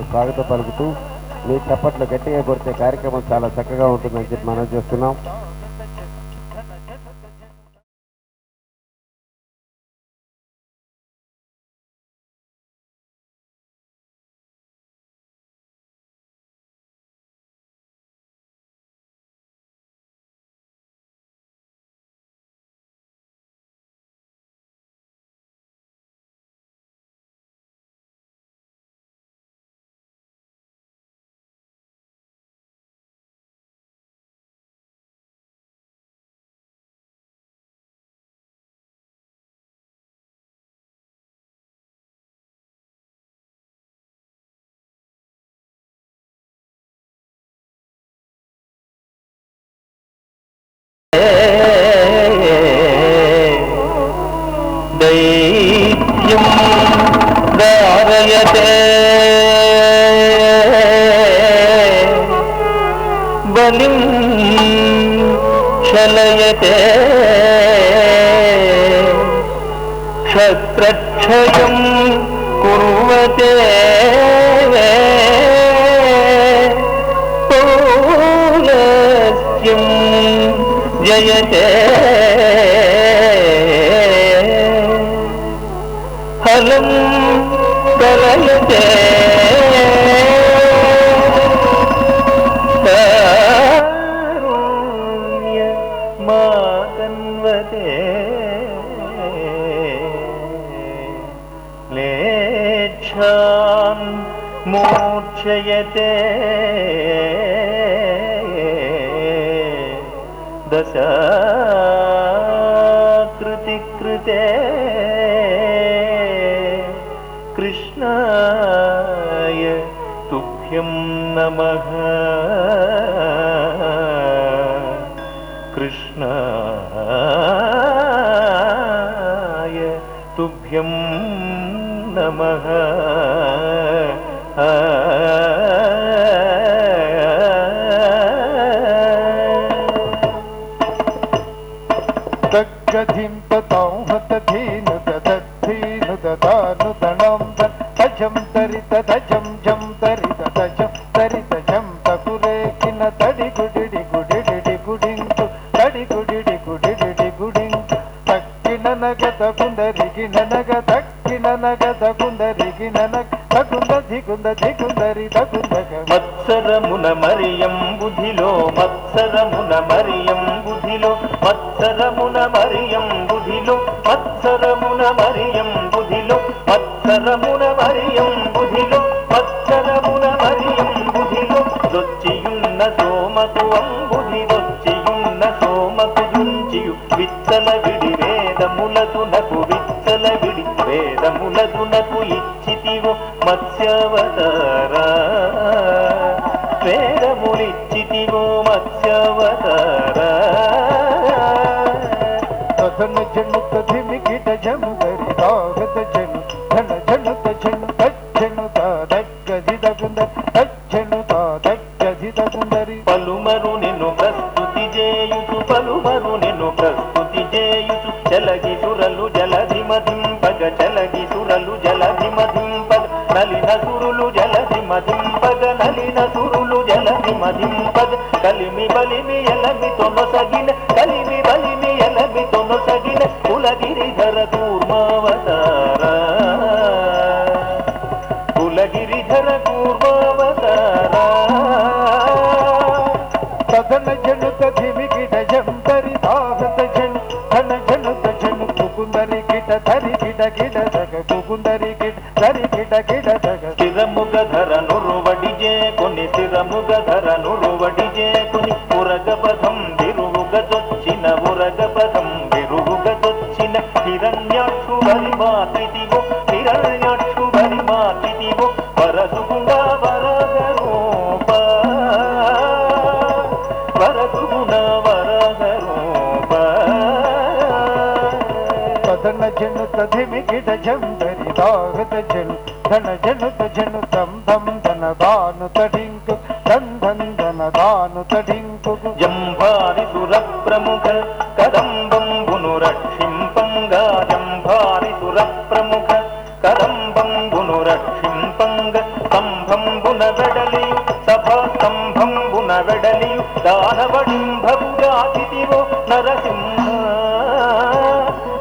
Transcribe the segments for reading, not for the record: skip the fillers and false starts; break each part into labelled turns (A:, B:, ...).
A: స్వాగతం పలుకుతూ మీ చప్పట్లు గట్టిగా కొడితే కార్యక్రమం చాలా చక్కగా ఉంటుందని చెప్పి మనం చేస్తున్నాం.
B: दैत्यं धारयते बलिं शलयते क्षत्रक्षयं कुर्वते पौलस्त्यं जयते फलं कलयते कारुण्य मातन्वते लेच्छान् मोक्षयते दशाकृतिकृते कृष्णाय तुभ्यं नमः कृष्णाय तुभ्यं नमः
C: तद्गधिं ततां हतधीनु दधीनु ददानु दणं तजं तरित तजं जं तरित तजं तरित जं तकुरेकिन तडि गुडिडि गुडिडि गुडिंतु तडि गुडिडि गुडिडि गुडिंतु तक्किन नगद गुंदरिगिन नग तक्किन नगद गुंदरिगिन नग तकुंद धिकुंद धिकुंदरि तकुंदग
B: मत्सरमुन मरियं बुधिलो मत्सरमुन मरियं बुधिलो मत्सरमुन मरियं बुधिलो मत्सरमुन मरियं बुधिलो मत्सरमुन मरियं बुधिलो मत्सरमुन मरियं बुधिलो దొచ్చియున్న సోమకు అంబుధి దొచ్చియున్న సోమకు జుంచియు విత్తల విడి వేదములతునకు విత్తల విడి వేదములతునకు ఇచ్చితివో మత్స్యావతారా వేదములిచ్చితివో మత్స్యావతారా
C: तथन जनु तधिमि कीट जनु दरि दागत जनु धन जनु तजनु तज्जनु दादगधि दगुंद तज्जनु दादगधि दगुंदरि
B: పలుమరు నిన్ను ప్రస్తుతి చేయుచు పలుమరు నిన్ను ప్రస్తుతి చేయుచు చలగి సురలు జలధి మధింపగ చలగి సురలు జలధి మధింపగ నలిన సురులు జలధి మధింపగ నలిన సురులు జలధి మధింపగ కలిమి బలిమి ఎలమి తొనసగిన కలిమి బలిమి ఎలమి తొనసగిన కులగిరిధర కూర్మావతారా కులగిరిధర కూర్మావతారా
C: तदन जनु तधिमि कीट जं दरि दागत जनु धन जनु तजनु कुकुंदरि कीट धरि कीट कीट दग कुकुंदरि कीट धरि कीट कीट दग
B: స్థిరముగ ధరనురువడి చేకొని స్థిరముగ ధరనురువడి చేకొని ఉరగపథం విరువుగ చొచ్చిన ఉరగపథం విరువుగ చొచ్చిన హిరణ్యాక్షు బలి మాతిదివో హిరణ్యాక్షు బలి మాతిదివో వరదుగుణ వరగరూప వరదుగుణ వరగరూప
C: तदन जनु तधिमि कीट जं दरि दागत जनु धन जनु तजनु दम दम धन दानु तडिंकु धन धन धन दानु तडिंकु
B: జంభారి సుర ప్రముఖ కదంబంబును రక్షింపంగా జంభారి సుర ప్రముఖ కదంబంబును రక్షింపంగ సంభంబు నరసింహ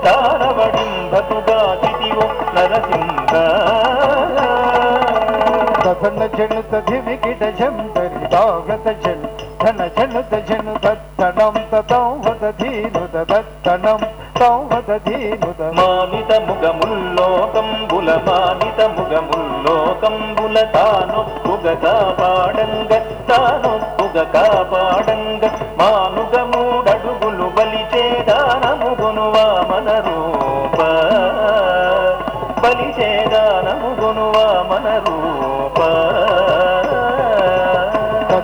B: దానవడింభతుగా దిదివో నరసింహ
C: సన్న జను తధివికిట జంతరి దాగత జను ధన జను తజను దత్తనం తతం వదధీను దత్తనం తం వదధీను
B: మానిత ముగముల్లోకంబుల మానిత ముగముల్లోకంబుల తానొప్పుగ కాపాడంగ తానొప్పుగ కాపాడంగ మానుగమూడడుగులు బలిచేదానముగును వామన రూప బలిచేదానముగును వామన రూప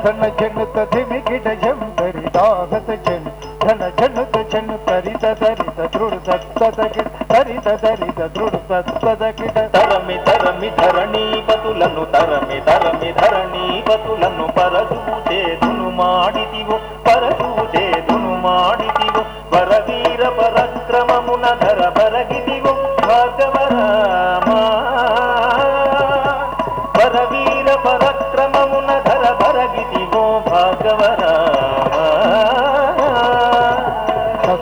C: సన్న జను తధివికిట జంతరి దాగత జను ధన జను తజను తరిత తరిత దృఢ దత్తదకిట తరిత తరిత దృఢ దత్తదకిట
B: తరమి తరమి ధరణీపతులను తరమి తరమి ధరణీపతులను పరసూచేదును మాడితివు పరసూచేదును మాడితివు వరవీర పరక్రమమున ధర బరగిదివు భాగవరామ వరవీర పరక్రమమున ధర బరగిదివో భాగవరామ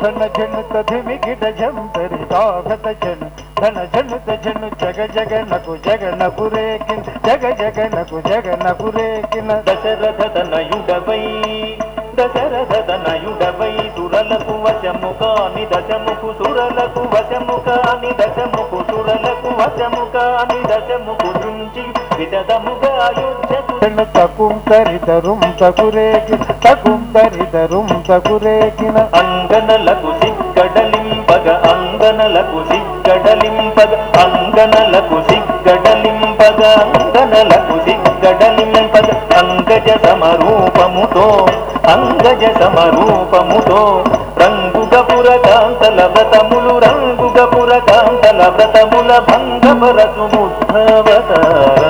C: సన్న జను తధివికిట జంతరి దాగత జను ధన జను తజను జగ జగనకు జగనపురేకిన జగ జగనకు జగనపురేకిన
B: దశరథనయుడవై దశరథనయుడవై సురలకు వశము కాని దశముకు సురలకు వశము కాని దశముకు సురలకు వశము కాని దశముకు దృంచి విదముగా యుద్ధకు
C: తకుం తరితరుం తకురేకిన తకుం తరితరుం తకురేకిన
B: అంగనలకు సిగ్గడలింపగ అంగనలకు సిగ్గడలింపగ అంగనలకు సిగ్గడలింపగ అంగనలకు సిగ్గడలింపగ అంగజ సమరూపముతో అంగజ సమరూపముతో రంగుగపుర కాంతల వ్రతములు రంగుగపుర కాంతల వ్రతముల భంగపరచు బుద్ధవతార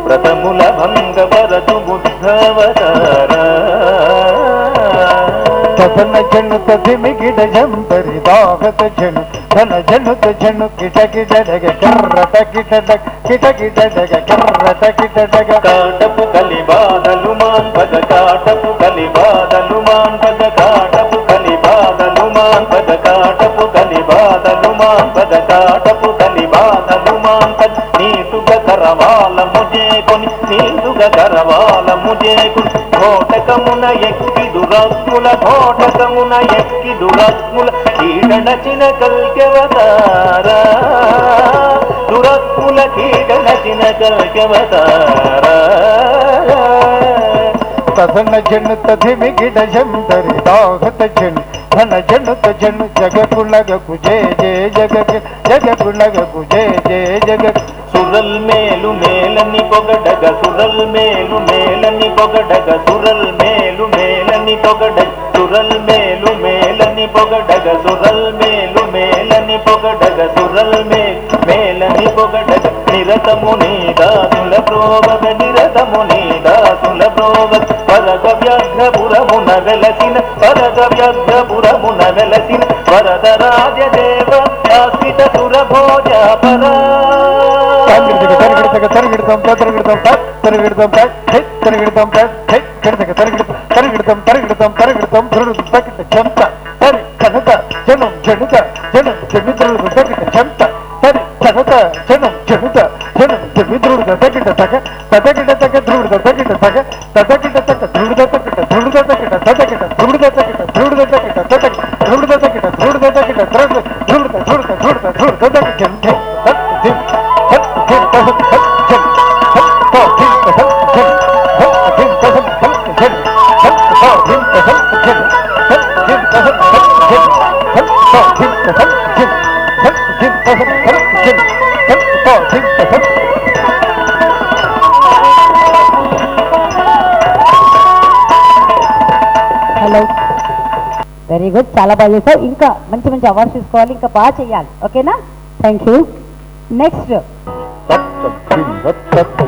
B: వ్రతముల భంగపరచు బుద్ధవతార
C: సన్న జను తధిమికిట జంతరి దాగత జను ధన జను తజను కిట కిట డగ కిర్రట కిట డగ కిట కిట డగ కిర్రట కిట డగ
B: కాటపు కలిబాధలు మాన్పగ కాటపు కలిబాధలు మాన్పగ కాటపు కలిబాధలు మాన్పగ కాటపు కలిబాధలు మాన్పగ కాటపు కలిబాధలు మాన్పగ నీతుగ కరవాలము చేకొని నీతుగ కరవాలము చేకుని ఘోటకమున ఎక్కి దురత్ముల ఘోటకమున ఎక్కి దురత్ముల కీడనచిన కల్కెవతారా దురత్ముల కీడనచిన కల్కెవతారా
C: సన్న జను తధిమికిట జంతరి దాగత జను ధన జను తజను జగకులగకు జయ జయ జగకి జగకులగకు జయ జయ జగక్
B: సురల్ మేలు మేలని పొగడగ సురల్ మేలు మేలని పొగడగ సురల్ మేలు మేలని పొగడగ సురల్ మేలు మేలని పొగడగ సురల్ మేలు మేలని పొగడగ సురల్ మేలని పొగడగ నిరతము నీ దాసుల ప్రోగ నిరతము నీ దాసుల ప్రోగ పరగ వ్యాఘ్రపురమున వెలసిన పరగ వ్యాఘ్రపురమున వెలసిన వరద రాజదేవ ఆశ్రిత సురభోజ పరా
C: తరిగిడతగ తరిగిడతాం తరిగిడతాం తరిగిడతాం తరిగిడతాం తరిగిడతాం తరిగిడతాం తరిగిడతాం ధృడు తగిట చెంత తరి కనత జనం జనుత జనం జమిద్రుడు తగిట చెంత తరి కనత జనం జనుత జనం జమిద్రుడు తగిట తగ తదగిట తగ ధ్రువుడు తగిట తగ తదగిట తగ ధ్రువుడు తగిట ధ్రువుడు తగిట తదగిట ధ్రువుడు తగిట ధ్రువుడు తగిట తదగిట ధ్రువుడు తగిట ధ్రువుడు తగిట ధ్రువుడు ధ్రువుడు ధ్రువుడు ధ్రువుడు ధ్రువుడు తగిట చెంత
D: హలో వెరీ గుడ్, చాలా బాగా చేసావు. ఇంకా మంచి మంచి అవార్డ్స్ తీసుకోవాలి, ఇంకా బాగా చేయాలి. ఓకేనా? Thank you. నెక్స్ట్
C: తత్వ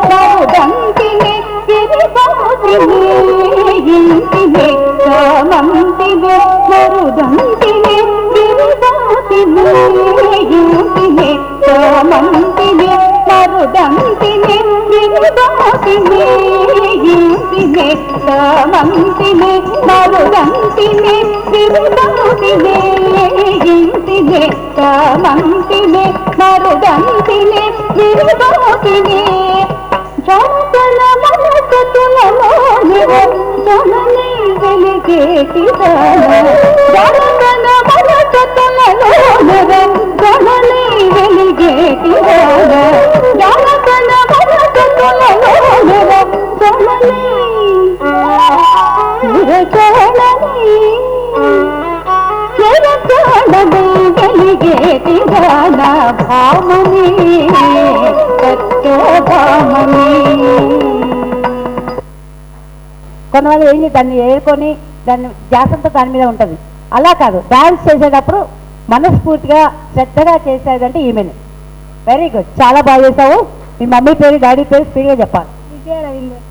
E: ఇంటినే కామంతినే మరుదంతినే విరుదాతినే ఇంటినే కామంతినే మరుదంతినే విరుదాతినే ఇంటినే కామంతినే మరుదంతినే విరుదాతినే ఇంటినే కామంతినే మరుదంతినే విరుదాతినే జాతల మనకతులలో నిరంజనని వెలిగేటి జాతల మనకతులలో నిరంజనని వెలిగేటి జాతల మనకతులలో నిరంజనని నిరజనని నిరజనని వెలిగేటి భామని కొంతమంది ఏంటి దాన్ని ఏరుకొని దాన్ని ధ్యాసంతో దాని మీద ఉంటుంది. అలా కాదు, డాన్స్ చేసేటప్పుడు మనస్ఫూర్తిగా శ్రద్ధగా చేసేదంటే ఈమెను. వెరీ గుడ్, చాలా బాగా చేసావు. మీ మమ్మీ పేరు డాడీ పేరు స్పీడ్గా చెప్పాలి.
F: Vijaya Ravinder,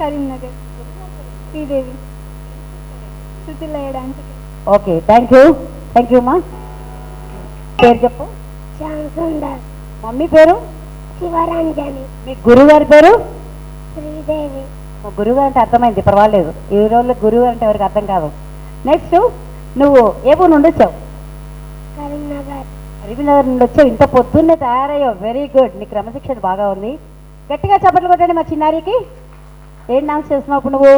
F: Karimnagar, Sridevi, Shrutilaya dance.
E: Okay, thank you మా. పేరు చెప్పు.
F: శ్యామసుందర్.
E: మమ్మీ పేరు
F: శివరంజని.
E: మీ గురువు గారి పేరు
F: శ్రీదేవి.
E: గురువు అంటే అర్థమైంది, పర్వాలేదు. ఈ రోజుల్లో గురువు అంటే ఎవరికి అర్థం కాదు. నెక్స్ట్, నువ్వు ఏ ఊరు నుండి వచ్చావు?
F: కరీంనగర్.
E: కరీంనగర్ నుండి వచ్చావు. ఇంత పొద్దున్నే తయారయ్యావు. వెరీ గుడ్, నీ క్రమశిక్షణ బాగా ఉంది. గట్టిగా చప్పట్లు కొట్టండి మా చిన్నారికి. ఏం డాన్స్ చేస్తున్నావు ఇప్పుడు నువ్వు?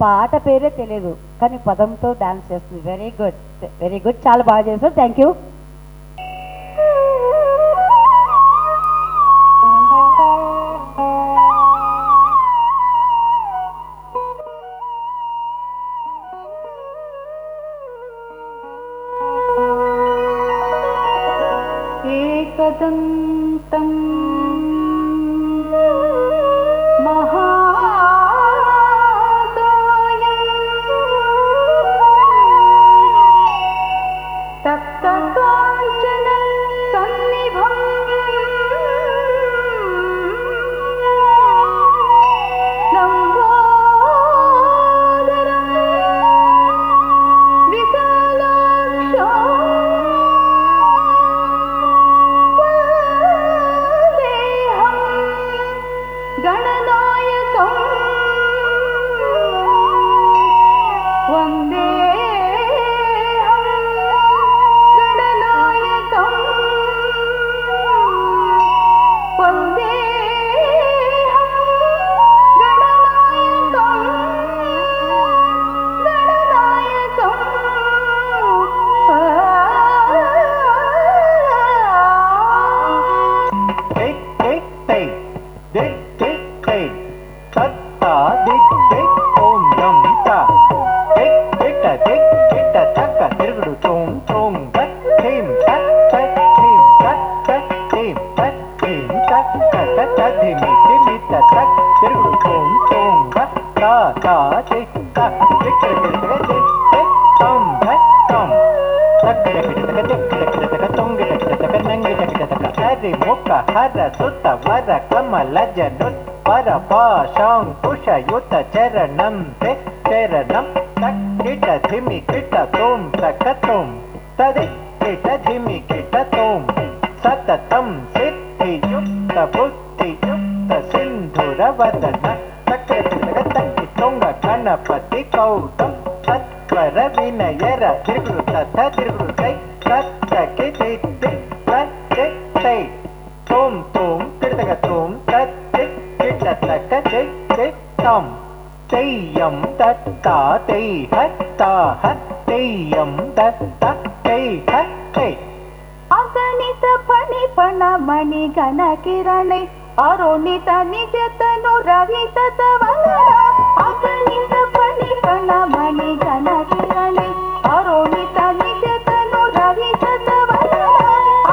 E: పాట పేరే తెలియదు కానీ పదంతో డాన్స్ చేస్తుంది. వెరీ గుడ్, వెరీ గుడ్, చాలా బాగా చేసావు. Thank you.
F: ఏకదంతం అగణిత ఫణి ఫణమణి ఘన కిరణి అరుణిత నిజతను రవిత వదన అగణిత ఫణి ఫణమణి ఘన కిరణి అరుణిత నిజతను రవిత వదన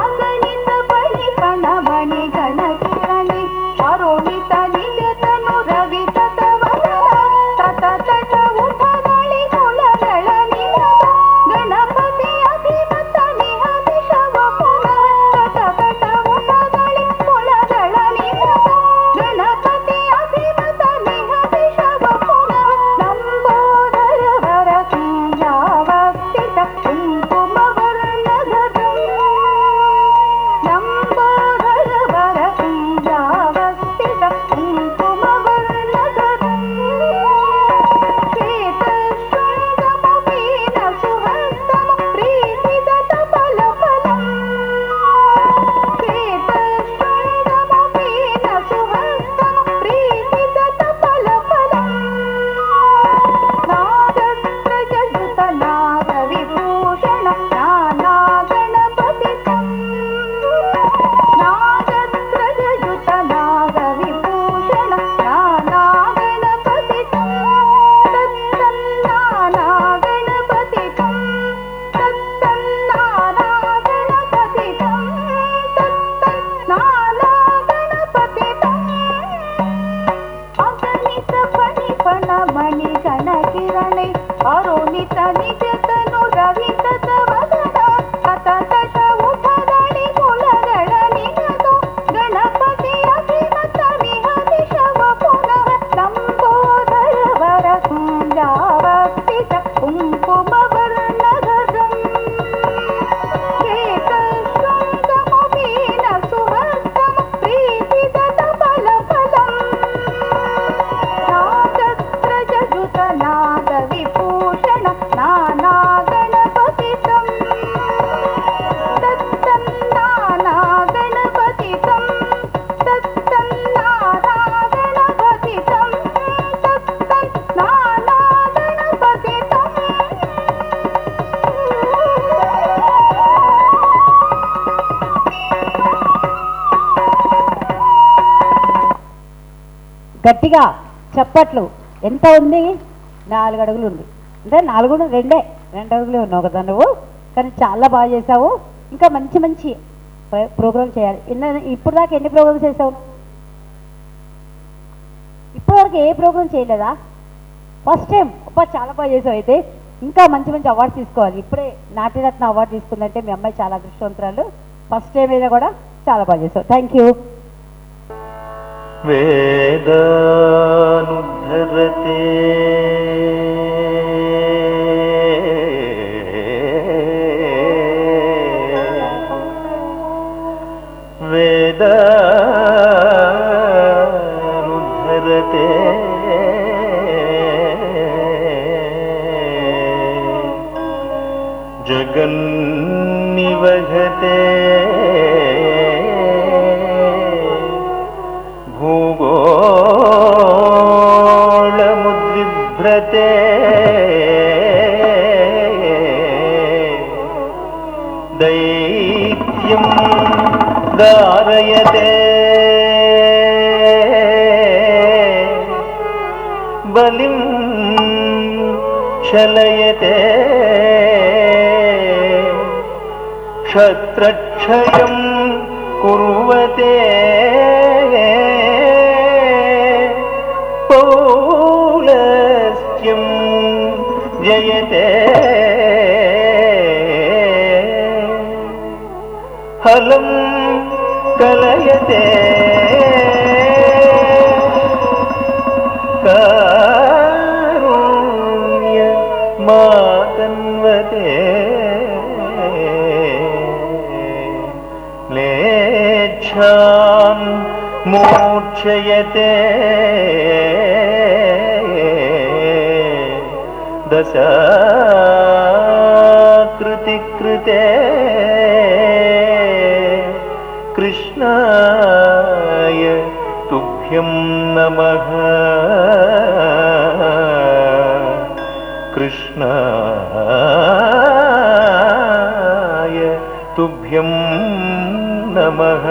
F: అగణిత ఫణి ఫణమణి ఘన కిరణి అరుణిత నిజతను రవిత వదన తట తట ఉఠగళి కులగళ నిలద గణపతి అభిమత నిహతి శవపున తట తట ఉఠగళి కులగళ నిలద గణపతి అభిమత నిహతి అరుణిత నిజతను రవితత వదన అతతట ఉఠగణి కులగణ నిగతో గణపతి అభిమత నిహతిశవ పునః లంబోదర వర కుంజావస్థిత కుంకుమ వర్ణధరం కేతశృంగముమీన సుహస్తం ప్రీతిదత ఫలఫలం నాగత్రజయుత నాగ విభూషణ నానా గణపతితం తత్తం నానా గణపతితం తత్తం నానా గణపతితం తత్తం నానా గణపతితం.
E: గట్టిగా చప్పట్లు. ఎంత ఉంది? 4 అడుగులు ఉంది. అంటే 4 2 అడుగులే ఉన్నావు కదా నువ్వు, కానీ చాలా బాగా చేసావు. ఇంకా మంచి మంచి ప్రోగ్రామ్ చేయాలి. ఇప్పుడు దాకా ఎన్ని ప్రోగ్రామ్స్ చేసావు? ఇప్పటివరకు ఏ ప్రోగ్రామ్ చేయలేదా? First time. అబ్బా చాలా బాగా చేసావు. అయితే ఇంకా మంచి మంచి అవార్డ్స్ తీసుకోవాలి. ఇప్పుడే నాట్యరత్న అవార్డు తీసుకుందంటే మీ అమ్మాయి చాలా అదృష్టవంతురాలు. ఫస్ట్ టైం అయినా కూడా చాలా బాగా చేసావు. Thank you.
B: వేదానుద్ధరతే వేదానుద్ధరతే జగన్నివహతే భూగోళముద్విభ్రతే దైత్యం దారయతే బలిం శలయతే క్షత్రక్షయం కుర్వతే పౌలస్త్యం జయతే హలం కలయతే కారుణ్య మాతన్వతే లేచ్ఛాన్ మూర్ఛయతే దశాకృతి కృతే కృష్ణాయ తుభ్యం నమః కృష్ణాయ తుభ్యం నమః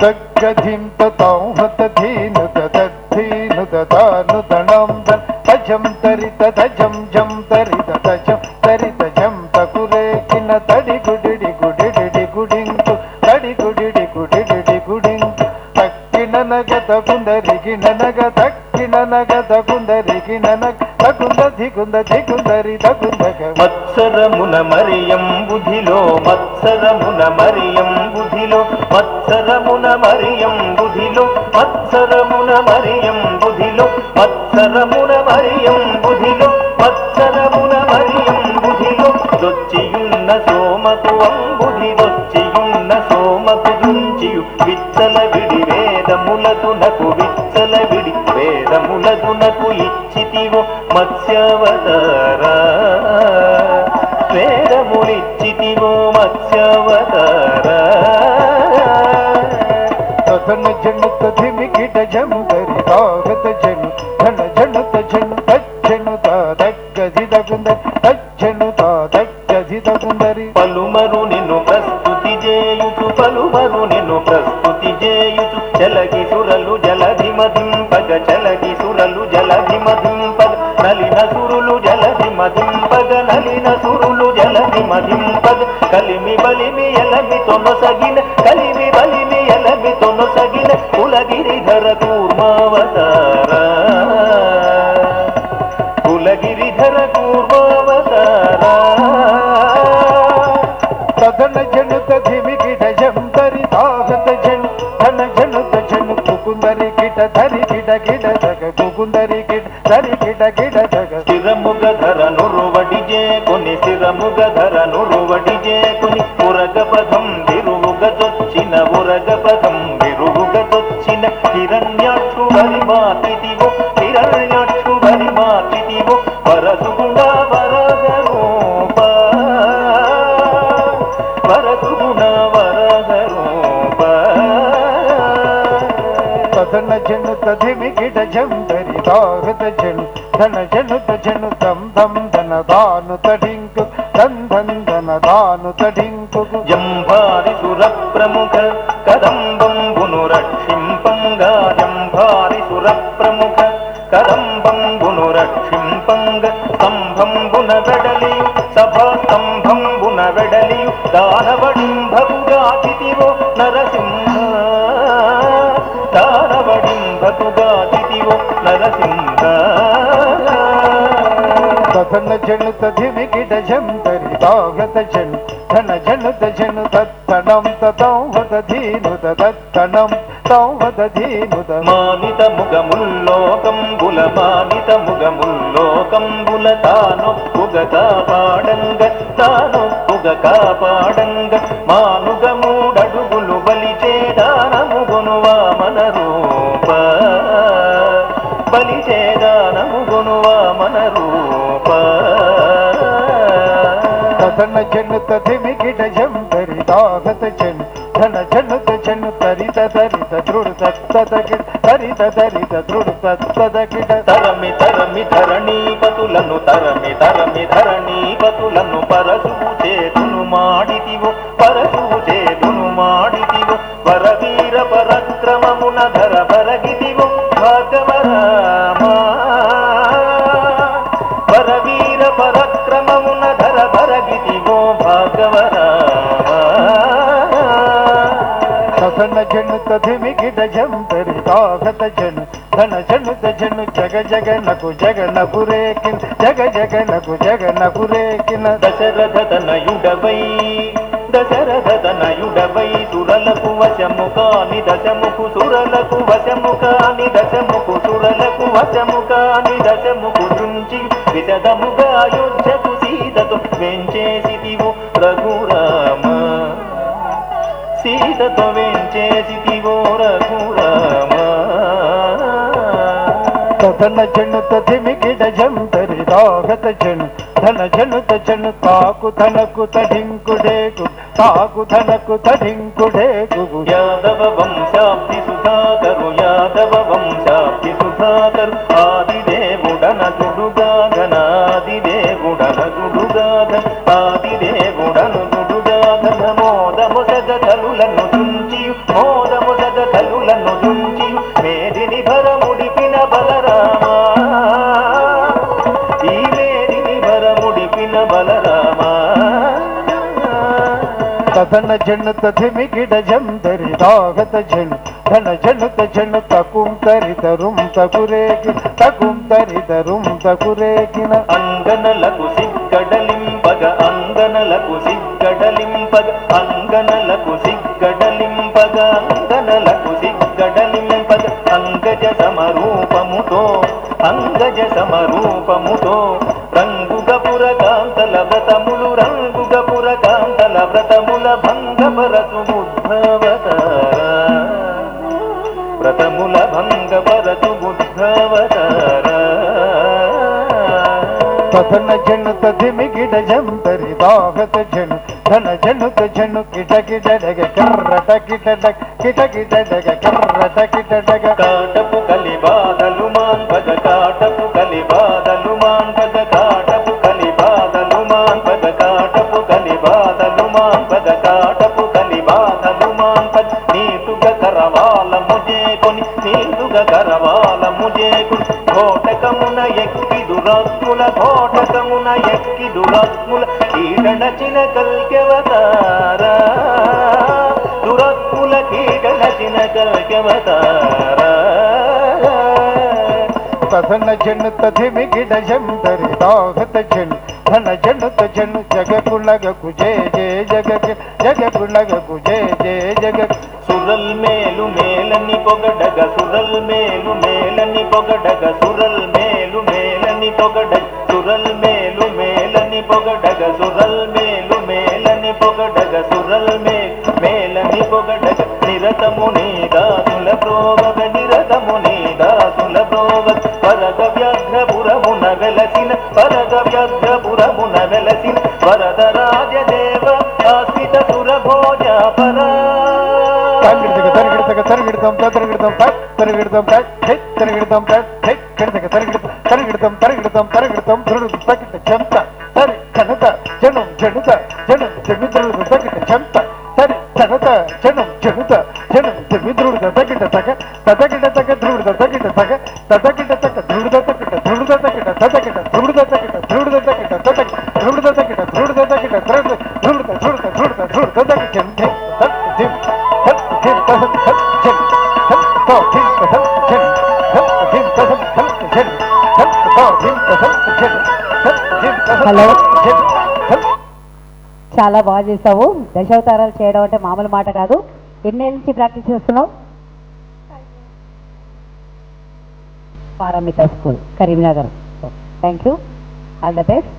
C: దగ్గధిం తతాం హతధీను తదద్ధీను తదాను దణం తజం తరిత తజం జం తరిత తజం తరిత జం తకురేకిన తడి గుడిడి గుడిడి గుడింకు తడి గుడిడి గుడిడి గుడింకు తక్కిన నగద గుందరికి ననగ తక్కిన నగద గుందరికి ననగ తగుంద దిగుంద దిగుందరి తగుందగ
B: మత్సరమున మరియం బుధిలో మత్సరమున మరియం బుధిలో మత్సరమున మరియం బుధిలో మత్సరమున మరియం బుధిలో మత్సరమున మరియం బుధిలో మత్సరమున మరియం బుధిలో దొచ్చియున్న సోమకు అంబుధి దొచ్చియున్న సోమకు దుంచియు విచ్చల విడి వేదములదునకు విచ్చల విడి వేదములదునకు ఇచ్చితివో మత్స్యావతారా వేదములిచ్చితివో మత్స్యావతారా
C: తన జనుత ధిమికిట జముదరి తాగత జను ధన జనుత జను తజ్జను తాదగ్గది దగుందరి తజ్జను తాదగ్గది దగుందరి
B: పలుమరు నిన్ను ప్రస్తుతి చేయుచు పలుమరు నిన్ను ప్రస్తుతి చేయుచు జలగి సురలు జలధి మధింపగ జలగి సురలు జలధి మధింపగ నలిన సురులు జలధి మధింపగ నలిన సురులు జలధి మధింపగ కలిమి బలిమి ఎలమి తొనసగిన కలిమి బలిమి ఎలమి తొనసగిన కులగిరిధర కూర్మావతార కులగిరిధర కూర్మావతార
C: సదన జనుత ధిమికిట జంతరి తాగత జను ధన జనుత జను కుకుందరి కిట ధరి కిట కిట దగ కుకుందరి కిట ధరి కిట కిట దగ
B: స్థిరముగ ధరను రువడి చేకొని స్థిరముగ ధరను రువడి చేకొని ఉరగపథం విరువుగ చొచ్చిన ఉరగపథం విరువుగ చొచ్చిన హిరణ్యాక్షు బలి మార్చితివో హిరణ్యాక్షు బలి మార్చితివో వరసుగుణ వరద రూప వరసుగుణ వరద రూప
C: సదన జనుత ధిమికిట జంతరి తాగత జను ధన జనుత జను దం దం ధన దాను తడింకు ధన్ ధన్ ధన దాను తడింకు
B: జంభారి సుర ప్రముఖ కదంబంబును రక్షింపంగా జంభారి సుర ప్రముఖ కదంబంబును రక్షింపంగ స్తంభంబున వెడలియు సభా స్తంభంబున వెడలియు దానవడింభకుగా చితివో నరసింహ దానవడింభకుగా చితివో నరసింహ
C: సదన జనుత ధిమికిట జంతరి తాగత జను ధన జనుత జను తత్తణం తౌహత ధీనుత తత్తణం తౌహత ధీనుత
B: మానిత ముగముల్లోకంబుల మానిత ముగముల్లోకంబుల తానొప్పుగ కాపాడంగ తానొప్పుగ కాపాడంగ మానుగమూడడుగులు బలిచేదానముగును వామన రూప బలిచేదానముగును వామన రూప
C: సదన జనుత ధిమికిట జంతరి తాగత జను ధన జనుత జను తరిత తరిత దృఢ తత్తదకిట తరిత తరిత దృఢ తత్తదకిట
B: తరమి తరమి ధరణీపతులను తరమి తరమి ధరణీపతులను పరశువు చేతును మాడితివో పరశువు చేతును మాడితివో వరవీర పరక్రమమున ధర భరగితివో భాగవరామ వరవీర పరక్రమమున ధర భరగితివో భాగవరామ
C: సదన జనుత ధిమికిట జంతరి తాగత జను ధన జనుత జను జగ జగనకు జగనకు రేకిన జగ జగనకు జగనకు రేకిన
B: దశరథ తనయుడవై సురలకు వశము కాని దశముకు సురలకు వశము కాని దశముకు సురలకు వశము కాని దశముకు చుంచి విశదముగా అయోధ్యకు సీతతో వెంచేసితివు రఘురామ సీతతో వెంచేసితివో రఘురామ
C: సదన జనుత ధిమికిట జంతరి తాగత జను ధన జనుత జను తాకు ధనకు తడింకుడేకు తాకు ధనకు తడింకుడేకు
B: యాదవ వంశాబ్ది సుధాకరు యాదవ వంశాబ్ది సుధాకరు ఆదిదేవుడనదుడుగా ఘనాదిదేవుడనదుడుగా ఆదిదేవుడనుడుగా ఘనమోదముసగ కలులను చుంచి మోదముసగ కలులను చుంచి మేదిని భరముడిపిన బలరామ ఈ మేదిని భరముడిపిన బలరామ
C: సదన జనుత ధిమికిట జంతరి తాగత జను ధన జనుత జను తకుం తరితరుం తకురేకి తకుం తరితరుం తకురేకిన
B: అంగనలకు సిగ్గడలింపగ అంగనలకు సిగ్గడలింపగ అంగనలకు సిగ్గడలింపగ అంగనలకు సిగ్గడలింపగ అంగజ సమరూపముతో అంగజ సమరూపముతో రంగుగపుర కాంతల వ్రతములు రంగుగపుర కాంతల వ్రతముల భంగపరచు బుద్ధవతార వ్రతముల భంగపరచు బుద్ధవతార
C: సదన జనుత ధిమికిట జంతరి తాగత జను ధన జనుత జను కిట కిట డగ కర్రట కిట డగ కిట కిట డగ కర్రట కిట డగ
B: కాటపు కలిబాధలు మాన్పగ కాటపు కలిబాధలు మాన్పగ కాటపు కలిబాధలు మాన్పగ కాటపు కలిబాధలు మాన్పగ కాటపు కలిబాధలు మాన్పగ నీతుగ కరవాల ముజేకొని నీతుగ కరవాల ముజేకుని కోటకమున ఎక్కిదుర దురత్ముల ఘోటకమున ఎక్కి దురత్ముల కీటనచిన కల్కెవతారా దురత్ముల కీటనచిన కల్కెవతారా
C: తన జను తధిమి గిడ జంతరి దాహత జను ధన జను తజను జగకులగకు జయ జయ జగకు జగకులగకు జయ జయ జగకు
B: సురల్ మేలు మేలని పొగడగ సురల్ మేలు మేలని పొగడగ సురల్ మేలు మేలని పొగడగ సురల్ మేలు మేలని పొగడగ సురల్ మేలు మేలని పొగడగ సురల్ మేలని పొగడగ నిరతము నీ దాసుల ప్రోగ నిరతము నీ దాసుల ప్రోగ పరగ వ్యాఘ్రపురమున వెలసిన పరగ వ్యాఘ్రపురమున వెలసిన వరద రాజదేవ ఆశ్రిత సురభోజ పరా
C: తరగిడతగ తరగిడతాం తరగిడతాం తరగిడతాం తరగిడతాం తరగిడతాం తరగిడతాం తరగిడతాం ధృడు తగిట చెంత సరి ఘనత జనం జనుత జనం జమిద్రుడు తగిట చెంత సరి ఘనత జనం జనుత జనం జమిద్రుడు తగిట తగ తదగిట తగ ధ్రువుడు తగిట తగ తదగిట తగ ధ్రువుడు తగిట ధ్రువుడు తగిట తదగిట ధ్రువుడు తగిట ధ్రువుడు తగిట తదగిట ధ్రువుడు తగిట ధ్రువుడు తగిట ధ్రువుడు ధ్రువుడు ధ్రువుడు ధ్రువుడు తగిట చెంత
E: హలో చాలా బాగా చేసావు దశావతారాలు చేయడం అంటే మామూలు మాట కాదు ఎన్నేళ్ళ నుంచి ప్రాక్టీస్ చేస్తున్నావు Paramita school Karimnagar thank you all the best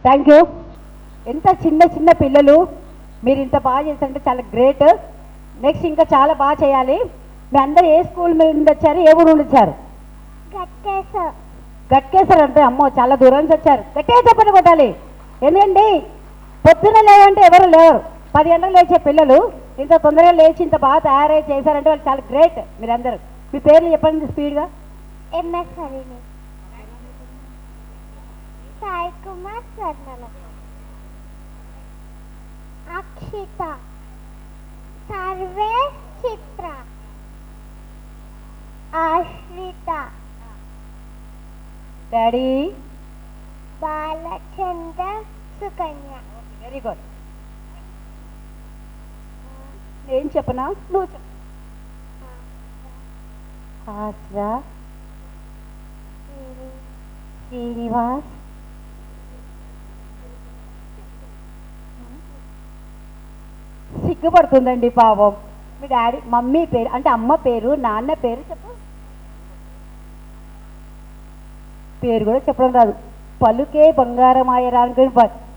E: thank you. ఎంత చిన్న చిన్న పిల్లలు మీరు ఇంత బాగా చేశారంటే చాలా గ్రేట్. నెక్స్ట్ ఇంకా చాలా బాగా చేయాలి. మీ అందరు ఏ స్కూల్ నుండి వచ్చారు, ఏ ఊరు నుండి వచ్చారు? గట్కేసర్ అంటే అమ్మో చాలా దూరం నుంచి వచ్చారు. గట్టిగా చెప్పండి కొట్టాలి. ఎందుకండి పొద్దున్న లేవంటే ఎవరు లేవరు. 10 గంటలకు లేచే పిల్లలు ఇంత తొందరగా లేచి ఇంత బాగా తయారై చేశారంటే వాళ్ళు చాలా గ్రేట్. మీరందరూ మీ పేర్లు చెప్పండి స్పీడ్గా.
F: ఎంఎస్ హరిణి, సాయి కుమార్, స్వర్ణల, అక్షిత, సర్వేష్, చిత్ర, ఆశ్రిత,
E: daddy,
F: Balachandra, Sukanya.
E: Very good. నేను చెప్పనా, నువ్వు చెప్పు. ఆశ్రా, శ్రీనివాస్, సిగ్గుపడుతుందండి పాపం. మీ డాడీ మమ్మీ పేరు అంటే అమ్మ పేరు, నాన్న పేరు చెప్పు. పేరు కూడా చెప్పడం రాదు. పలుకే బంగారమాయరా అనుకుని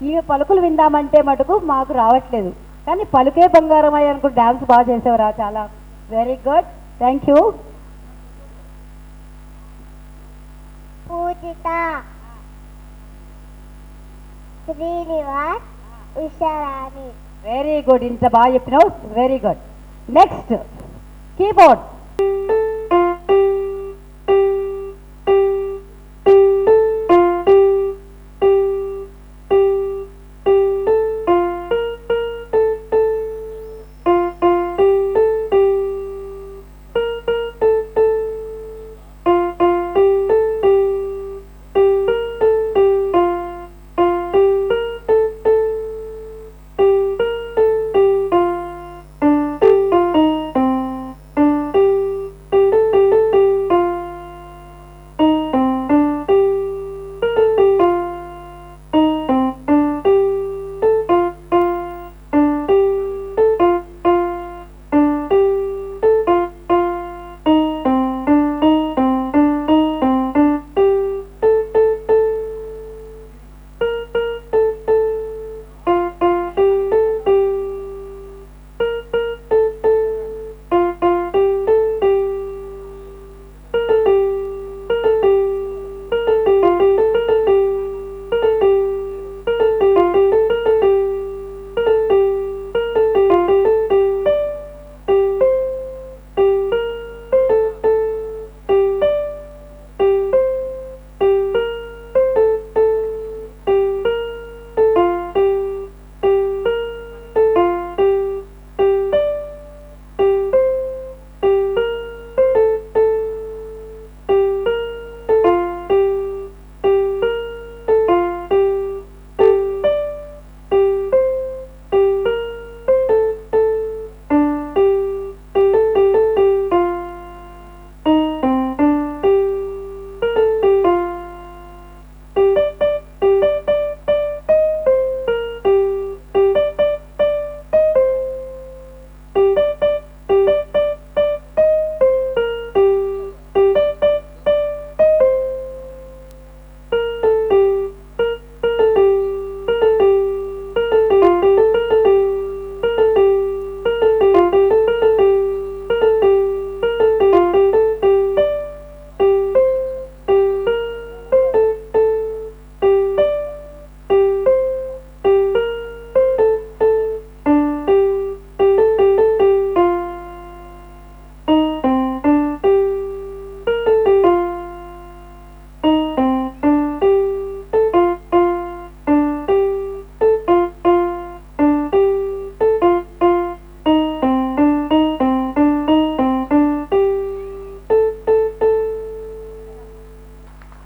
E: ఈమె పలుకులు విందామంటే మటుకు మాకు రావట్లేదు. కానీ పలుకే బంగారమాయ అనుకుని డ్యాన్స్ బాగా చేసేవరా, చాలా very good. Thank you.
F: Poojitha, Srinivas, Usharani.
E: Very good. ఇంత బాగా చెప్పినావు, very good. Next keyboard.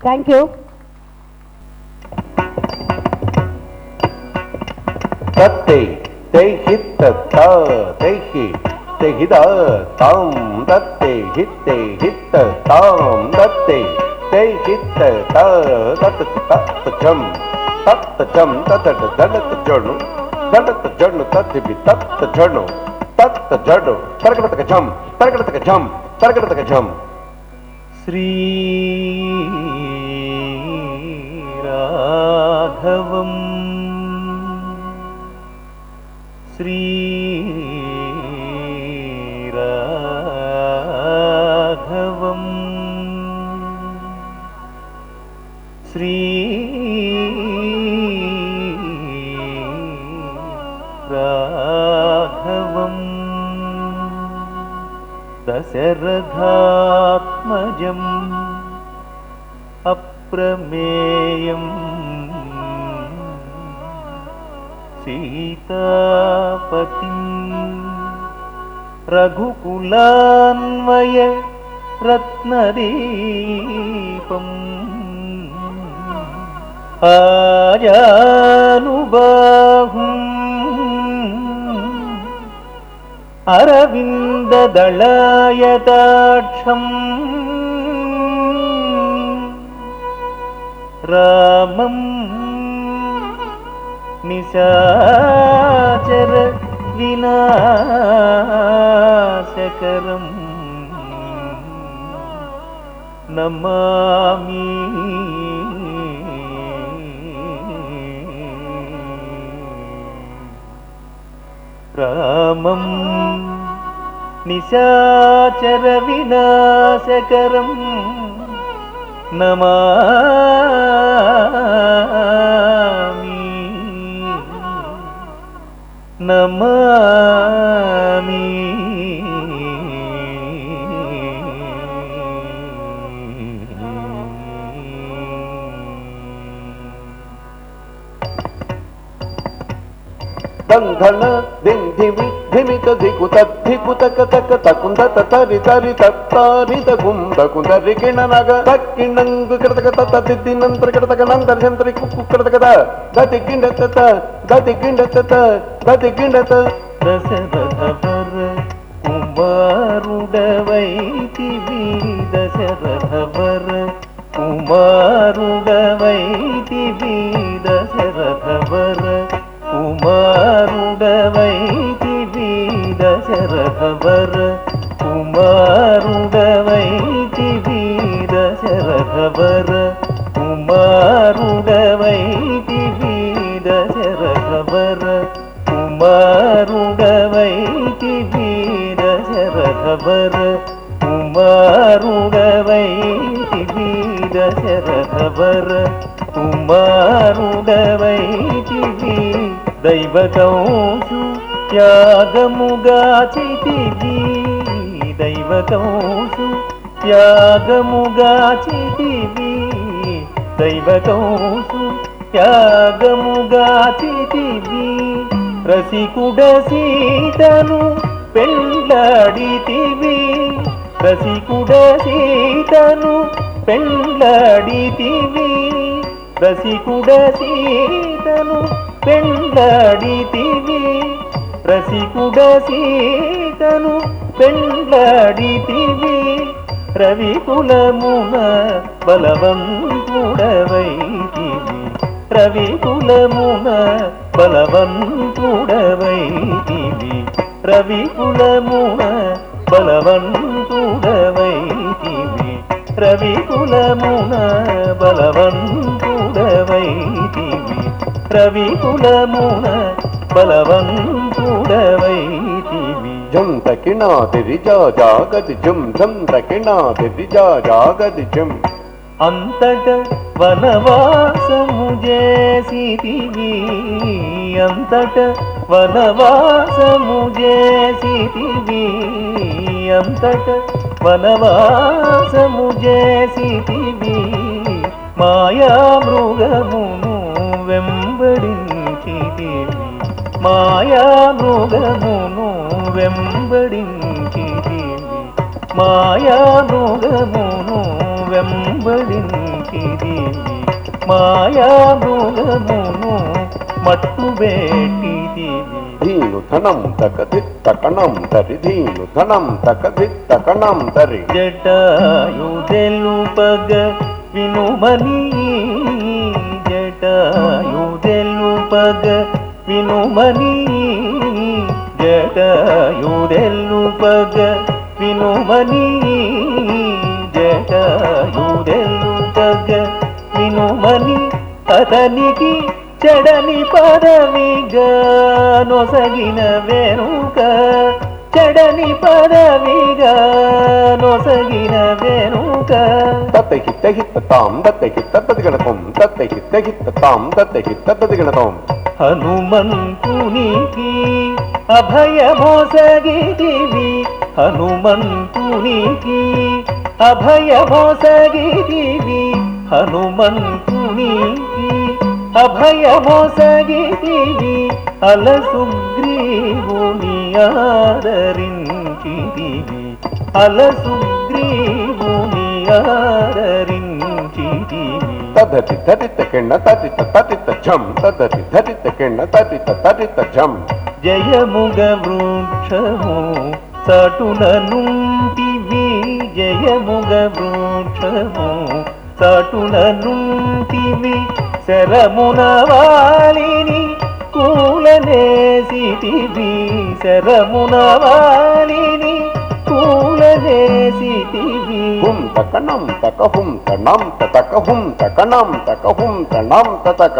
E: Thank you.
A: తత్తే తై హిత్ త తై హి తై హిద తం తత్తే హిత్తే హిత్ తం తత్తే తై హిత్ త తత్ తత్ జం తత్ దళత్ జను తత్తి తత్ జను తరగడతక జం
B: శ్రీరాఘవం శ్రీరాఘవం శ్రీరాఘవం దశరథాత్మజం అప్రమేయం సీతాపతిం రఘుకులాన్వయ రత్నదీపం ఆజానుబాహుం అరవిందదళాయతాక్షం రామం నిశాచర వినాశకరం నమామి రామం నిశాచర వినాశకరం నమామి నమామి
A: దంధన దింధిమి ధిమిత ధికుత ధికుత కతక తకుంద తరి తరి తరి తకుంద కుందరి కిణనగ తక్కిణంగు కృతక తత దిద్దినంతర కృతక నంతర జంతరి కుక్కు కృతక దతి కిండత దతి కిండత దతి కిండత
B: దశరథవర కుమారుడవైతివి దశరథవర కుమారుడవైతివి దశరథవర కుమారుడవైతివి దశరథవర కుమారుడవైతివి దశరథవర కుమారుడవైతివి దశరథవర కుమారుడవైతివి దశరథవర కుమారుడవైతివి దశరథవర కుమారుడవైతివి దైవకంసు త్యాగముగాచితివి దైవకంసు త్యాగముగాచితివి దైవకంసు త్యాగముగాచితివి రసికుడ సీతను పెళ్ళాడితివి రసికుడ సీతను పెళ్ళాడితివి రసికుడ సీతను పెళ్ళాడితివి రసికుడ సీతను పెళ్ళాడితివి రవికులమున బలవంతుడవైతివి రవికులమున బలవంతుడవైతివి రవికులమున బలవంతుడవైతివి రవికులమున బలవంతుడవైతివి రవికులమున బలవంతుడవైతివి
A: జం తకిణాదిరి జాగతి జం జం తకిణాదిరి జాగతి జం
B: అంతట వనవాసము చేసితివి అంతట వనవాసము చేసితివి అంతట వనవాసము చేసితివి మాయా మృగమును వెంబడించితివి మాయా మృగమును వెంబడించితివి మాయా మృగమును వెంబడించితివి మాయా మృగమును మట్టుబెట్టితివి
A: ధీను ధనం తకధిత్తకణం తరి ధీను ధనం తకధిత్తకణం తరి
B: జటాయు తెలుపగ వినుమని జటాయు తెలుపగ వినుమని జటాయు తెలుపగ వినుమని జటాయు తెలుపగ వినుమని అతనికి చెడని పదవిగా నొసగిన వెనుక చెడని పదవిగా నొసగిన వెనుక
A: తత్త హిత్త హిత్త తాం దత్త హిత్త తదిగణతం తత్త హిత్త హిత్త తాం దత్త హిత్త తదిగణతం
B: హనుమంతునికి అభయమోసగితివి హనుమంతునికి అభయమోసగితివి హనుమంతునికి అభయమోసగితివి అలసుగ్రీవుని ఆదరించితివి అలసుగ్రీవుని ఆదరించితివి
A: తదతి తదిత కిణ తదిత తదిత ఝం తదతి తదిత కిణ తదిత తదిత ఝం
B: జయముగ వృక్షము చాటున నుంటివి జయముగ వృక్షము చాటున నుంటివి శరమున వాలిని కూలనేసితివి శరమున వాలిని కూలనేసితివి
A: హుం తకణం తకహుం తణం తతకహుం తకణం తకహుం తణం తతక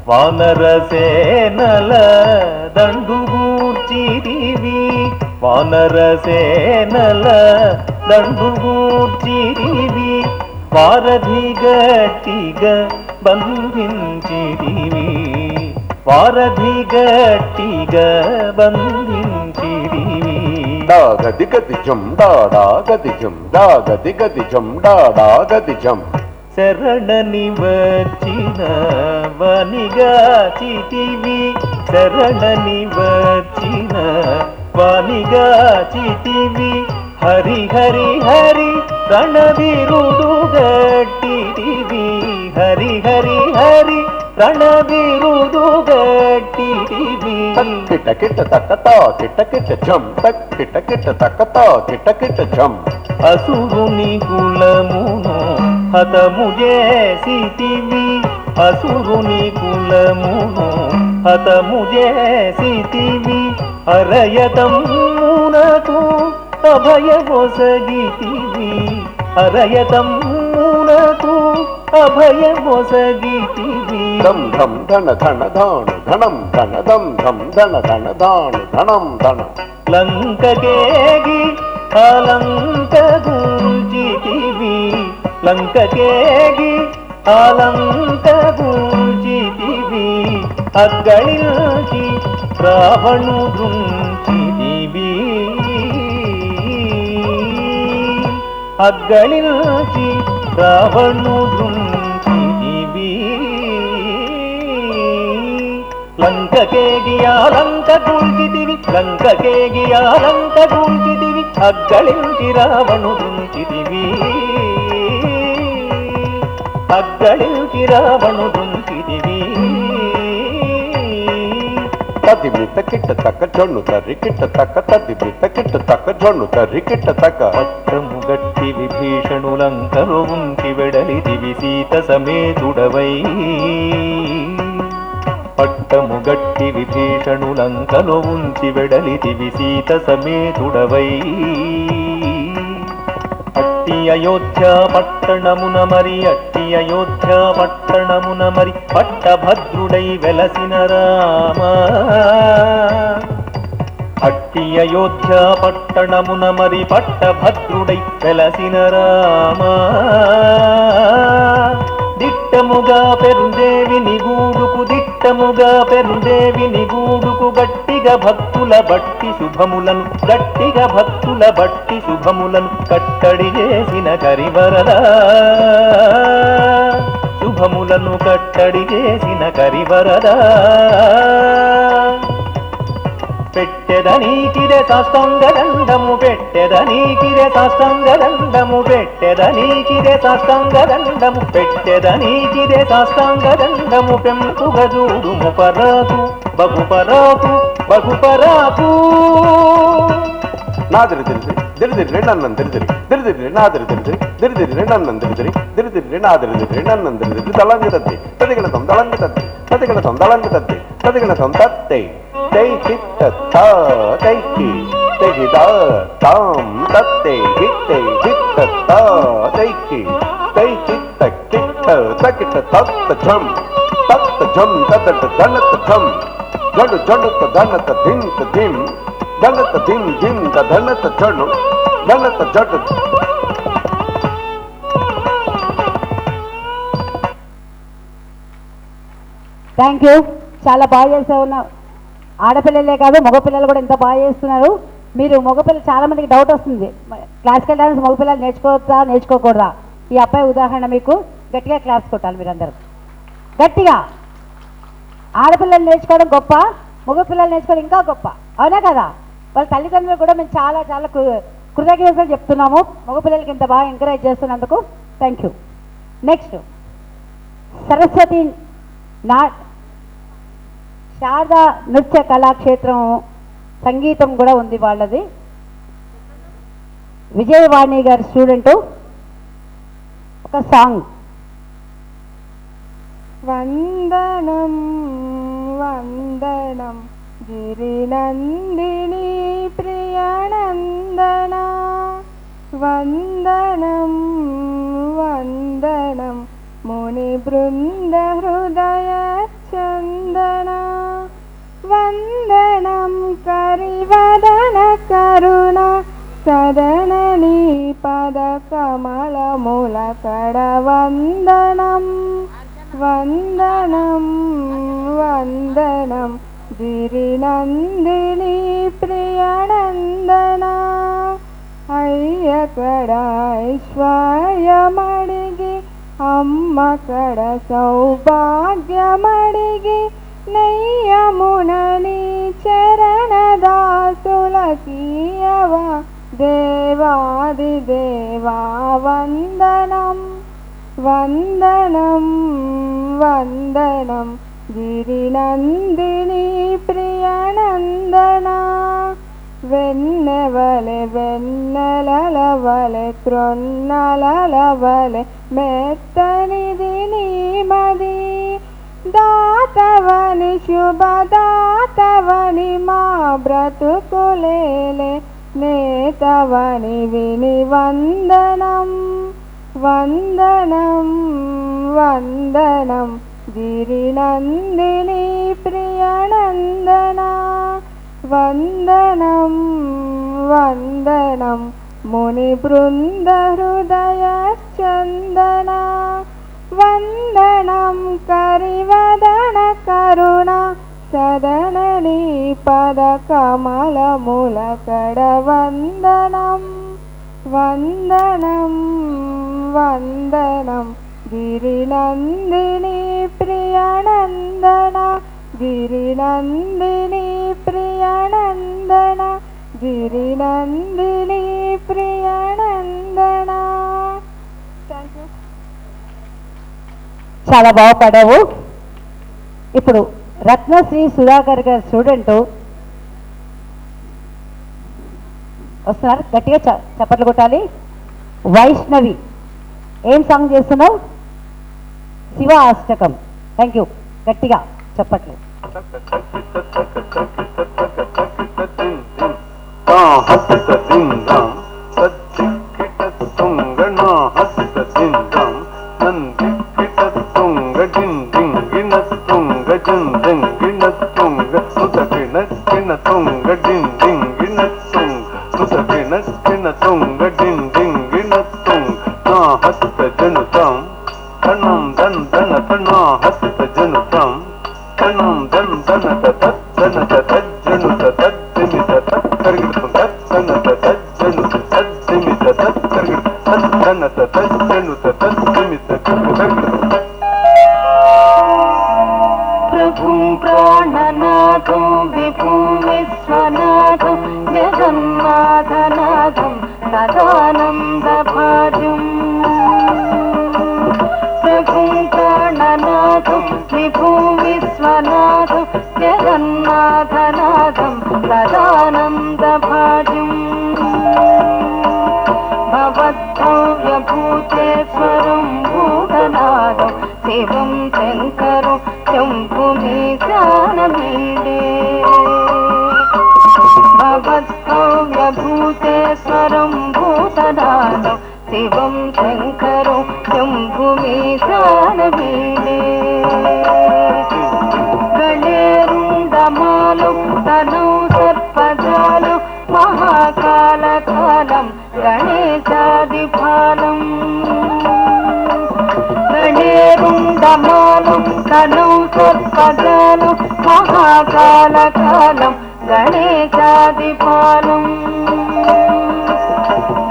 B: వానరసేనల దండుగూర్చితివి వానరసేనల దండుగూర్చితివి వారధి గట్టిగా బంధించితివి వారధి గట్టిగా బంధించితివి
A: దాగది గది జం డాడా గది జం దాగది గది జం డాడా గది జం
B: శరణని వచ్చిన వనిగాచితివి శరణని వచ్చిన వనిగాచితివి హరి హరి హరి రణవీరుడు గట్టితివి హరి హరి హరి రణవీరుడు గట్టితివి
A: కిట కిట తకత కిట కిట ఝం తక్ కిట కిట తకత కిట కిట ఝం
B: అసురుని కులమును హతము చేసితివి అసురుని కులమును హతము చేసితివి అరయతమునకు అభయమొసగితివి అరయతమునకు అభయమొసగితివి
A: ధం ధం ధన ధన ధాను ధనం ధన ధం ధం ధన ధన ధాను ధనం ధన
B: లంకకేగి అలంక గూల్చితివి లంకకేగి అలంక గూల్చితివి అగ్గళిల్చి రావణు దృంచితివి అగ్గళిల్చి రావణు దృంచితివి లంకకేగి ఆలంక గూల్చితివి లంకకేగి ఆలంక గూల్చితివి అగ్గళించి రావణు దృంచితివి అగ్గళించి రావణు దృంచితివి
A: తదిమిత కిట్ట తక్క జొన్ను తరి కిట్ట తక్క తదిమిత కిట్ట తక్క జొన్ను తరి కిట్ట తక్క
B: పట్టము గట్టి విభీషణులంకను ఉంచి వెడలిదివి సీత సమేతుడవై పట్టము గట్టి విభీషణులంకను ఉంచి వెడలిదివి సీత సమేతుడవై అట్టి అయోధ్య పట్టణమున మరి అట్టి అయోధ్య పట్టణమున మరి పట్టభద్రుడై వెలసిన రామ అట్టి అయోధ్య పట్టణమున మరి పట్టభద్రుడై వెలసిన రామ దిట్టముగా పెరుందేవిని గూడుకు దిట్టముగా పెరుందేవిని గూడుకు గట్టిగా భక్తుల బట్టి శుభములను గట్టిగా భక్తుల బట్టి శుభములను కట్టడి చేసిన కరివరదా శుభములను కట్టడి చేసిన కరివరదా పెట్టెదనీకిరే సాష్టంగదండము పెట్టెదనీకిరే సాష్టంగదండము పెట్టెదనీకిరే సాష్టంగదండము పెట్టెదనీకిరే సాష్టంగదండము పెంపుగజూడుము పరాకు బహుపరాకు బహుపరాకు
A: నాదిరి తిరిదిరి దిరిదిరి రెండన్నం దిరిదిరి దిరిదిరి నాదిరి తిరిదిరి దిరిదిరి రెండన్నం దిరిదిరి దిరిదిరి నాదిరి దిరి రెండన్నం దిరిదిరి దళంగి తద్ది తదిగణతం దళంగి తద్ది తదిగణతం దళంగి తద్ది తదిగణతం తత్తై తై చిత్త తా తైకి తైహిదా తాం తత్తై హిత్తై హిత్త తా తైకి తై చిత్త కిట్ట తకిట తత్త ఝం తత్త జం తదట ధనత ధం జడు జడుత ధనత ధింత ధిం ధనత ధిం ధిం ధనత జడు ధనత జడు.
E: Thank you. చాలా బాగా చేసావు. ఆడపిల్లలే కాదు మగపిల్లలు కూడా ఎంత బాగా చేస్తున్నారు. మీరు మగపిల్లలు చాలా మందికి డౌట్ వస్తుంది, క్లాసికల్ డాన్స్ మగపిల్లలు నేర్చుకోవచ్చా నేర్చుకోకూడదా? ఈ అబ్బాయి ఉదాహరణ, మీకు గట్టిగా క్లాస్ కొట్టాలి మీరందరూ గట్టిగా. ఆడపిల్లలు నేర్చుకోవడం గొప్ప, మగపిల్లలు నేర్చుకోవడం ఇంకా గొప్ప, అవునా కదా? వాళ్ళ తల్లిదండ్రులు కూడా మేము చాలా చాలా కృతజ్ఞతలు చెప్తున్నాము, మగపిల్లలకి ఇంత బాగా ఎంకరేజ్ చేస్తున్నందుకు. Thank you. Next Saraswati Sharada నృత్య కళాక్షేత్రం సంగీతం కూడా ఉంది వాళ్ళది. విజయవాణి గారి స్టూడెంటు ఒక సాంగ్.
G: వందనం వందనం గిరినందిని ప్రియనందన వందనం వందనం ముని బృంద హృదయ చందన వందనం కరివదన కరుణ సదనని పద కమల మూల కడ వందనం వందనం వందనం గిరినందిని ప్రియనందన అయ్యకడ ఐశ్వర్యమడిగి అమ్మ కడ సౌభాగ్యమడిగి నయ్యమునని చరణదాసులకీయవ దేవాది దేవా వందనం వందనం వందనం గిరినందిని ప్రియనందన వెన్నెవలె వెన్నెలవలె త్రొన్నలవలె మెత్తనిది నీమది దాతవని శుభదాతవని మా బ్రతుకులేలే నేతవని విని వందనం వందనం వందనం గిరినందిని ప్రియనందన వందనం వందనం ముని బృంద హృదయ చందన వందనం కరివదన కరుణ సదనని పద కమల మూల కడ వందనం వందనం వందనం గిరినందిని ప్రియనందన గిరినందిని ప్రియనందన గిరినందిని ప్రియనందన. Thank you.
E: చాలా బాగా పాడావు. ఇప్పుడు రత్నశ్రీ సుధాకర్ గారి స్టూడెంటు వస్తున్నారు, గట్టిగా చప్పట్లు కొట్టాలి. వైష్ణవి, ఏం సాంగ్ చేస్తున్నావు? శివ అష్టకం. Thank you. గట్టిగా చప్పట్లు.
G: ప్రభుం ప్రాణనాథం విభుం విశ్వనాథం జగన్నాథనాథం సదానందభాజం ప్రభుం ప్రాణనాథం విభుం విశ్వనాథం జగన్నాథనాథం సదానందభాజం భవద్భవ్యభూతేశ్వరం భూతనాథం శివం శంకరం శంభుమీశానమీడే భవద్భవ్యభూతేశ్వరం భూతనాథం శివం శంకరం శంభుమీశానమీడే పాదిపాలం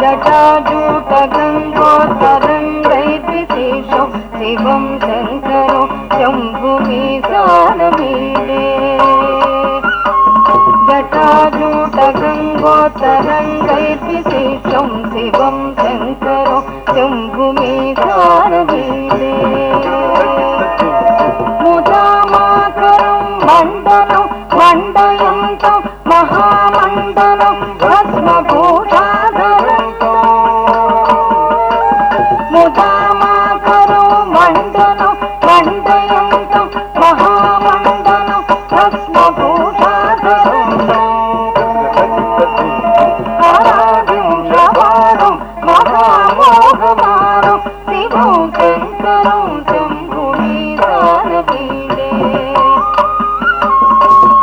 G: జటాజూటగంగోత్తరంగైర్విశేషం శివం శంకరం శంభుమీశానమీడే జటాజూటగంగోత్తరంగైర్విశేషం శివం శంకరం శంభుమీశానమీడే ముదామాకరం మండలం మండయంతం మహామండలం భస్మభూషాధరంతం ముదామాకరం మండలం మండయంతం మహామండలం భస్మభూషాధరంతం హరాజం శవారం మహామోహమారం శివం శంకరం శంభుమీశానమీడే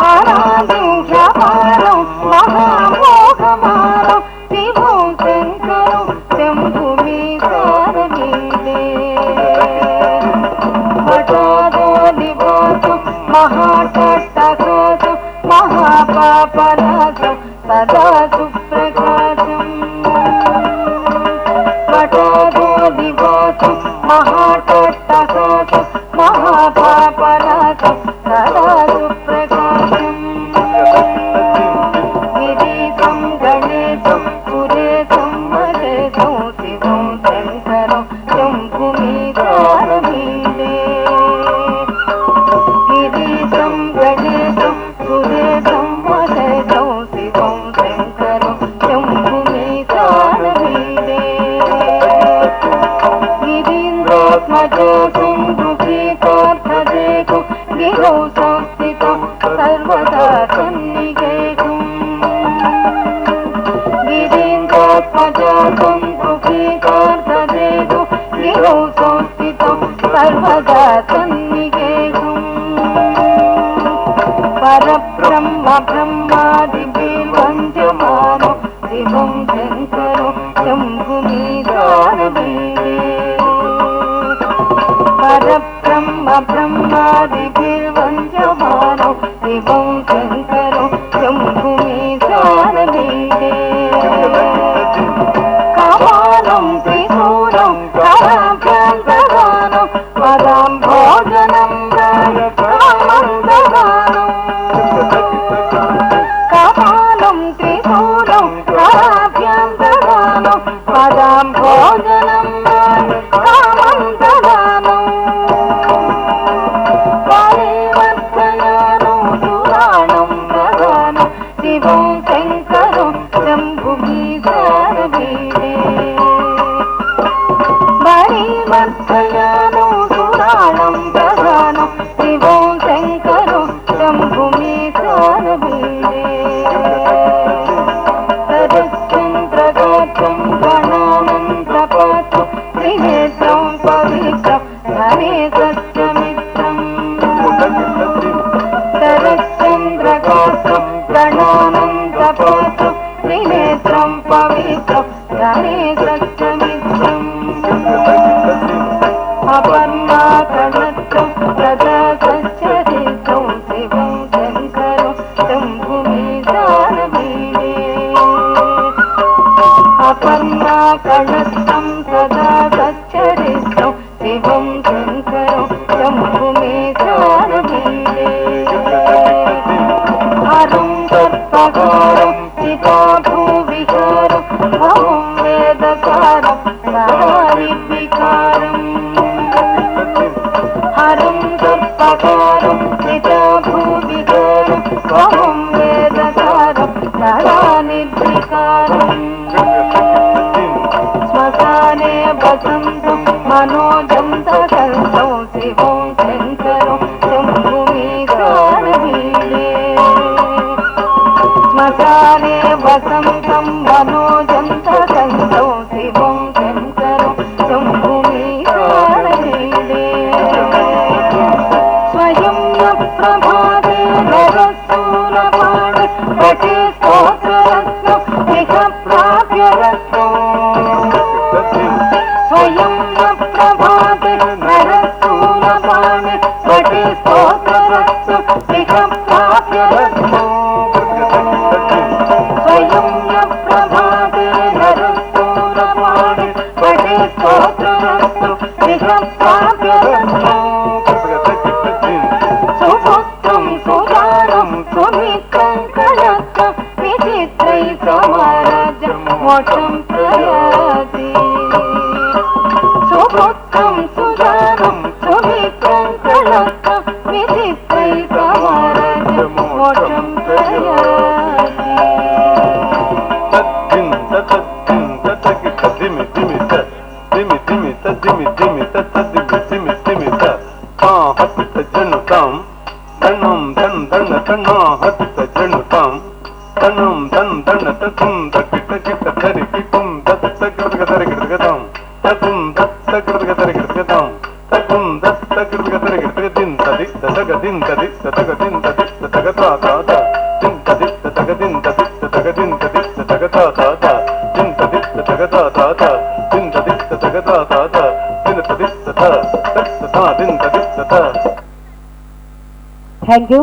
G: హరాజం మహామోహమారం శివం శంకరం శంభుమీశానమీడే హఠాదోనివాసం మహాటట్టఘాతం మహాపాపనాశం సదా సుప్రకాశం హఠాదోనివాసం మహాటట్టఘాతం మహాపాపనాశం సదా సుప్రకాశం గిరీశం గణేశం సురేశం మహేశం శివం శంకరం శంభుమీశానమీడే గిరీశం గణేశం సురేశం మహేశం శివం శంకరం శంభుమీశానమీడే గిరీంద్రాత్మజం గృహీతార్థదేకం గిరౌ సంస్థితం సర్వదా సన్నికేతం గిరీంద్రాత్మజం గృహీతార్థదేకం గిరౌ సంస్థితం సర్వదా సన్నికేతం పరబ్రహ్మ బ్రహ్మాదిభిర్వంద్యమానం శివం శంకరం శంభుమీశానమీడే పరబ్రహ్మ బ్రహ్మాదిభిర్వంద్యమానం శివం శంకరం శంభుమీశానమీడే కపాలం త్రిశూలం కరాభ్యంతరానం పదాం భోజనం రాయకామందగానం కపాలం త్రిశూలం కరాభ్యంతరానం పదాం భోజనం రాయకామందగానం పరివర్తయానం సురాణం ప్రధానం శివం శంకరం శంభుమీశానమీడే పరివర్తయానం సురాణం ప్రధానం శివం శంకరం శంభుమీశానమీడే సరశ్చంద్రగాత్రం గణానందపాత్రం త్రినేత్రం పవిత్రం ధనే సత్యమిత్రం శరశ్చంద్రగాత్రం గణానందపాత్రం త్రినేత్రం పవిత్రం ధనే సత్యమిత్రం అపర్ణాకణత్రం సదా సచ్చరిత్రం శివం శంకరం శంభుమీశానమీడే అపర్ణాకణత్రం సదా సచ్చరిత్రం శివం శంకరం శంభుమీశానమీడే హరం సర్పకారం చితాభూవిహారం భవం వేదకారం సదారిద్వికారం హరం సర్పకారం చితాభూవిహారం భవం వేదకారం సదానిర్వికారం శ్మశానే వసంతం మనోజం సకల్తం శివం శంకరం శంభుమీశానమీడే శ్మశానే వసంతం మనోజం సకల్తం శివం శంకరం శంభుమీశానమీడే స్వయం ప్రభాతే నరసూరపాణి పటే స్తోత్రరత్నం ఇహ ప్రాప్యరత్నం స్వయం ప్రభాతే నరసూరపాణి పటే స్తోత్రరత్నం ఇహ ప్రాప్యరత్నం
A: తన తన్న హత్త జణుతాం తనం తన్ తన తకుం తకిట కిట తరికి కుం దత్త కృతక తరికిటగతాం తకుం దత్త కృతక తరికిటగతాం తకుం దత్త కృతక తరికిటగ దింతది దతగ దింతది దతగ దింతది దతగ తాత దింతది దతగ దింతది దతగ దింతది దతగ తాత దింతది దతగ తాత దింతది దతగ తాత దింతది దత దత దింతది దత.
E: Thank you.